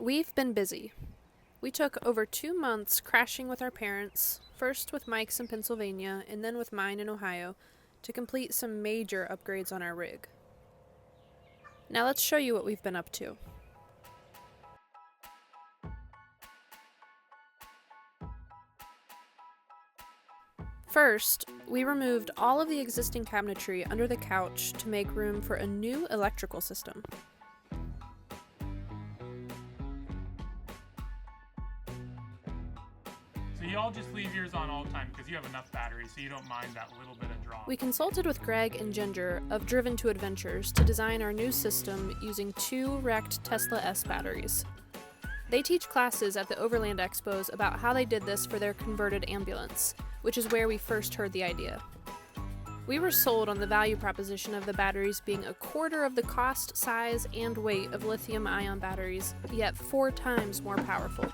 We've been busy. We took over 2 months crashing with our parents, first with Mike's in Pennsylvania and then with mine in Ohio, to complete some major upgrades on our rig. Now let's show you what we've been up to. First, we removed all of the existing cabinetry under the couch to make room for a new electrical system. So you all just leave yours on all the time because you have enough battery, so you don't mind that little bit of draw. We consulted with Greg and Ginger of Driven to Adventures to design our new system using 2 wrecked Tesla S batteries. They teach classes at the Overland Expos about how they did this for their converted ambulance, which is where we first heard the idea. We were sold on the value proposition of the batteries being a quarter of the cost, size, and weight of lithium-ion batteries, yet 4 times more powerful.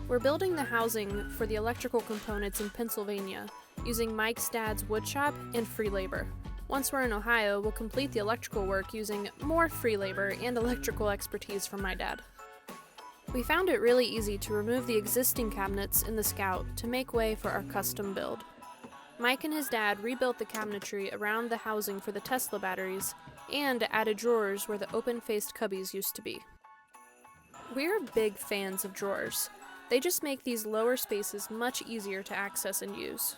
We're building the housing for the electrical components in Pennsylvania using Mike's dad's woodshop and free labor. Once we're in Ohio, we'll complete the electrical work using more free labor and electrical expertise from my dad. We found it really easy to remove the existing cabinets in the Scout to make way for our custom build. Mike and his dad rebuilt the cabinetry around the housing for the Tesla batteries and added drawers where the open-faced cubbies used to be. We're big fans of drawers. They just make these lower spaces much easier to access and use.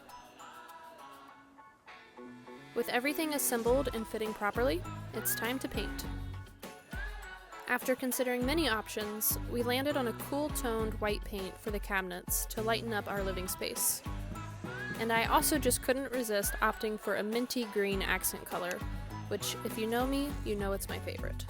With everything assembled and fitting properly, it's time to paint. After considering many options, we landed on a cool-toned white paint for the cabinets to lighten up our living space. And I also just couldn't resist opting for a minty green accent color, which, if you know me, you know it's my favorite.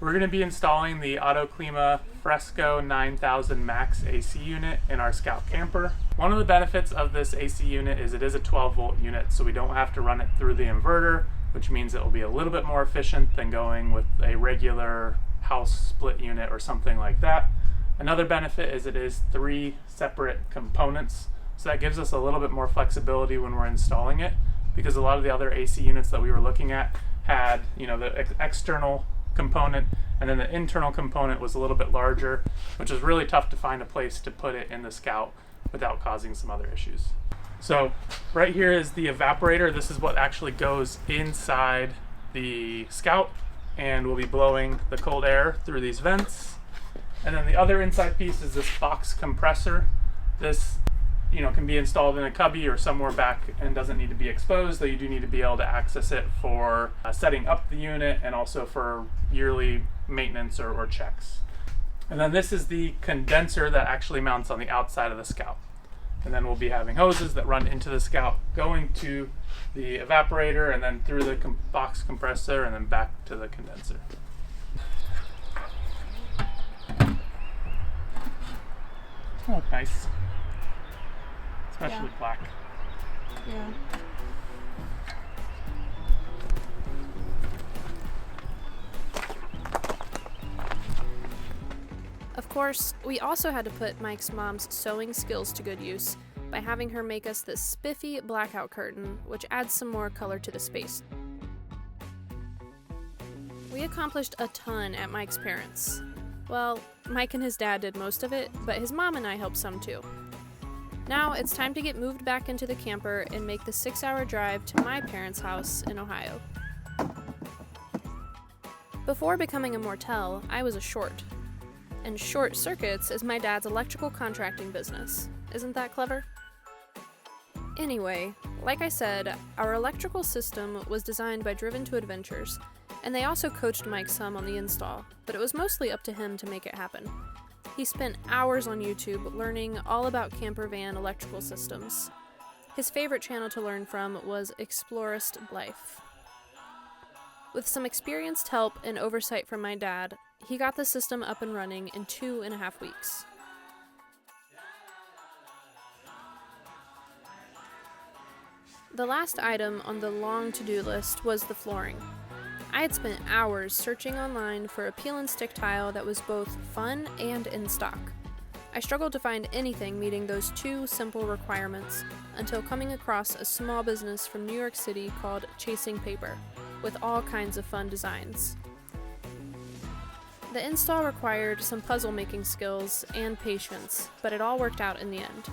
We're going to be installing the Autoclima Fresco 9000 MAXX AC unit in our Scout camper. One of the benefits of this AC unit is it is a 12-volt unit, so we don't have to run it through the inverter, which means it will be a little bit more efficient than going with a regular house split unit or something like that. Another benefit is it is 3 separate components, so that gives us a little bit more flexibility when we're installing it, because a lot of the other AC units that we were looking at had, the external component, and then the internal component was a little bit larger, which is really tough to find a place to put it in the Scout without causing some other issues. So right here is the evaporator. This is what actually goes inside the Scout, and we'll be blowing the cold air through these vents. And then the other inside piece is this box compressor. This can be installed in a cubby or somewhere back and doesn't need to be exposed, though you do need to be able to access it for setting up the unit and also for yearly maintenance or checks. And then this is the condenser that actually mounts on the outside of the Scout. And then we'll be having hoses that run into the Scout, going to the evaporator and then through the box compressor and then back to the condenser. Oh, nice. Especially black. Yeah. Of course, we also had to put Mike's mom's sewing skills to good use by having her make us this spiffy blackout curtain, which adds some more color to the space. We accomplished a ton at Mike's parents'. Well, Mike and his dad did most of it, but his mom and I helped some too. Now it's time to get moved back into the camper and make the 6-hour drive to my parents' house in Ohio. Before becoming a Mortel, I was a short. And Short Circuits is my dad's electrical contracting business. Isn't that clever? Anyway, like I said, our electrical system was designed by Driven to Adventures, and they also coached Mike some on the install, but it was mostly up to him to make it happen. He spent hours on YouTube learning all about camper van electrical systems. His favorite channel to learn from was ExploristLIFE. With some experienced help and oversight from my dad, he got the system up and running in 2.5 weeks. The last item on the long to-do list was the flooring. I had spent hours searching online for a peel and stick tile that was both fun and in stock. I struggled to find anything meeting those two simple requirements until coming across a small business from New York City called Chasing Paper, with all kinds of fun designs. The install required some puzzle-making skills and patience, but it all worked out in the end.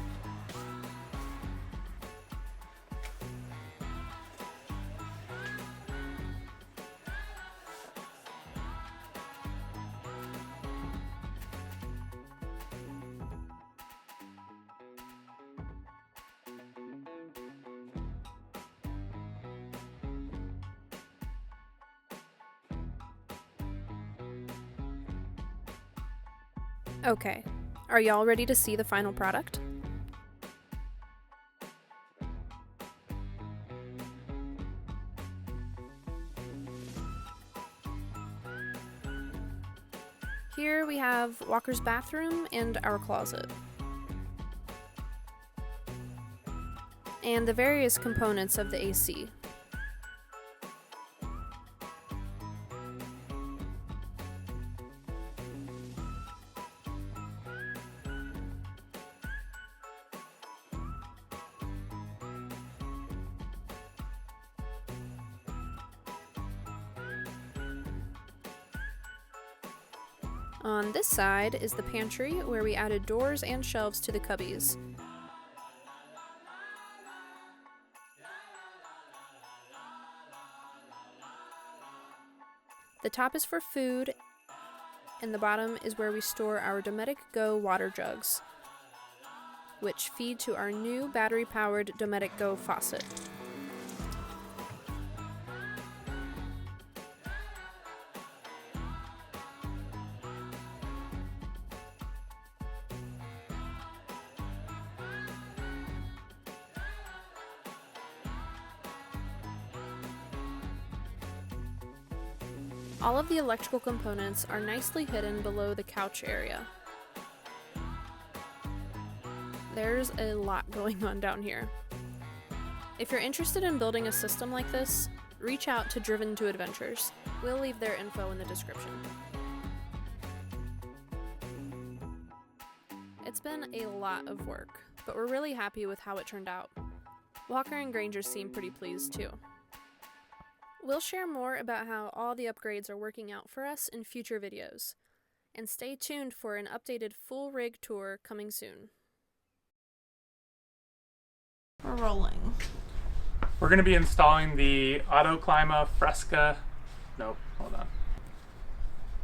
Okay, are y'all ready to see the final product? Here we have Walker's bathroom and our closet. And the various components of the AC. On this side is the pantry, where we added doors and shelves to the cubbies. The top is for food, and the bottom is where we store our Dometic GO water jugs, which feed to our new battery-powered Dometic GO faucet. All of the electrical components are nicely hidden below the couch area. There's a lot going on down here. If you're interested in building a system like this, reach out to Driven to Adventures. We'll leave their info in the description. It's been a lot of work, but we're really happy with how it turned out. Walker and Granger seem pretty pleased too. We'll share more about how all the upgrades are working out for us in future videos, and stay tuned for an updated full rig tour coming soon. We're rolling. We're going to be installing the Autoclima Fresco. Nope, hold on.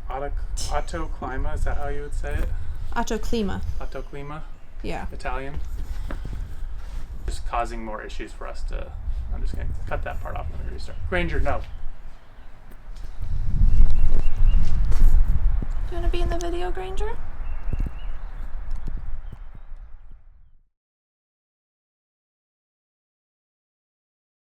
Autoclima, is that how you would say it? Autoclima. Autoclima? Yeah. Italian. Just causing more issues for us to... I'm just going to cut that part off and let me restart. Granger, no. Do you want to be in the video, Granger?